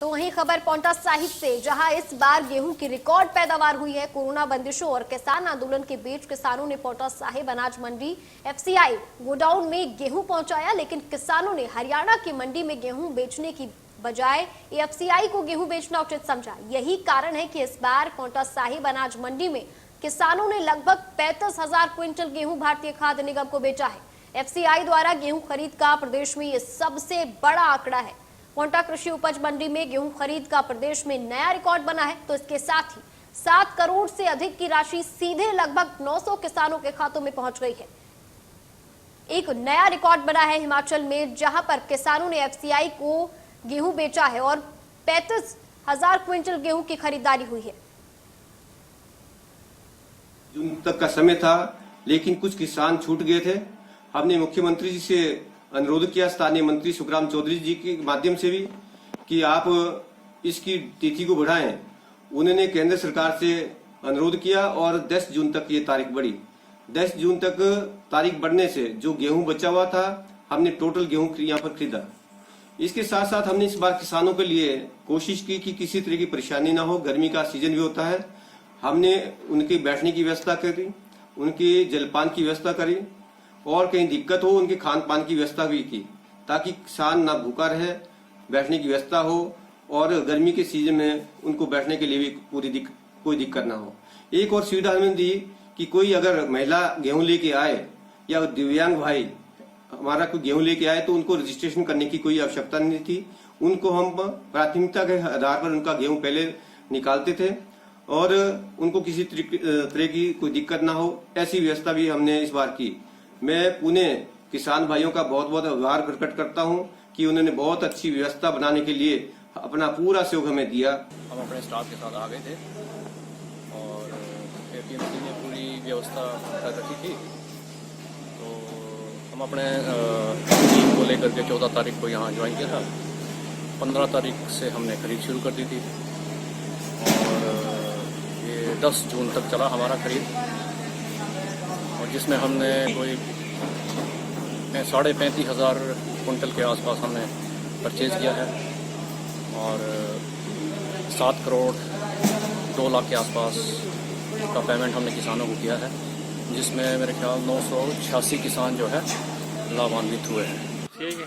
तो वहीं खबर पांवटा साहिब से, जहां इस बार गेहूं की रिकॉर्ड पैदावार हुई है। कोरोना बंदिशों और किसान आंदोलन के बीच किसानों ने पांवटा साहिब अनाज मंडी एफसीआई गोडाउन में गेहूं पहुंचाया, लेकिन किसानों ने हरियाणा की मंडी में गेहूं बेचने की बजाय एफसीआई को गेहूं बेचना उचित समझा। यही कारण है कि इस बार पांवटा साहिब अनाज मंडी में किसानों ने लगभग 35,000 क्विंटल गेहूं भारतीय खाद्य निगम को बेचा है। एफसीआई द्वारा गेहूं खरीद का प्रदेश में ये सबसे बड़ा आंकड़ा है। पांवटा कृषि उपज मंडी में गेहूं खरीद का प्रदेश में नया रिकॉर्ड बना है। तो इसके साथ ही 7 करोड़ से अधिक की राशि सीधे लगभग 900 किसानों के खातों में पहुंच गई है। एक नया रिकॉर्ड बना है हिमाचल में, जहां पर किसानों ने एफसीआई को गेहूं बेचा है और 35,000 क्विंटल गेहूं की खरीदारी हुई है। जून तक का समय था, लेकिन कुछ किसान छूट गए थे। हमने मुख्यमंत्री जी से अनुरोध किया, स्थानीय मंत्री सुखराम चौधरी जी के माध्यम से भी, कि आप इसकी तिथि को बढ़ाएं। उन्होंने केंद्र सरकार से अनुरोध किया और 10 जून तक ये तारीख बढ़ी। 10 जून तक तारीख बढ़ने से जो गेहूं बचा हुआ था, हमने टोटल गेहूं यहाँ पर खरीदा। इसके साथ साथ हमने इस बार किसानों के लिए कोशिश की कि किसी तरह की परेशानी ना हो। गर्मी का सीजन भी होता है। हमने उनके बैठने की व्यवस्था करी, उनके जलपान की व्यवस्था करी और कहीं दिक्कत हो उनके खान पान की व्यवस्था भी की, ताकि किसान ना भूखा रहे, बैठने की व्यवस्था हो और गर्मी के सीजन में उनको बैठने के लिए भी कोई दिक्कत ना हो। एक और सुविधा हमने दी कि कोई अगर महिला गेहूं लेके आए या दिव्यांग भाई हमारा कोई गेहूं लेके आए तो उनको रजिस्ट्रेशन करने की कोई आवश्यकता नहीं थी। उनको हम प्राथमिकता के आधार पर उनका गेहूं पहले निकालते थे और उनको किसी तरह की कोई दिक्कत ना हो, ऐसी व्यवस्था भी हमने इस बार की। मैं पुणे किसान भाइयों का बहुत बहुत आभार प्रकट करता हूं कि उन्होंने बहुत अच्छी व्यवस्था बनाने के लिए अपना पूरा सहयोग हमें दिया। हम अपने स्टाफ के साथ आ गए थे और एपीएमसी ने पूरी व्यवस्था कर रखी थी। तो हम अपने टीम को लेकर के 14 तारीख को यहाँ ज्वाइन किया था। 15 तारीख से हमने खरीद शुरू कर दी थी और ये 10 जून तक चला हमारा खरीद, और जिसमें हमने कोई 35,500 कुंटल के आसपास हमने परचेज किया है और 7 करोड़ 2 लाख के आसपास का पेमेंट हमने किसानों को किया है, जिसमें मेरे ख्याल 986 किसान जो है लाभान्वित हुए हैं। ठीक है।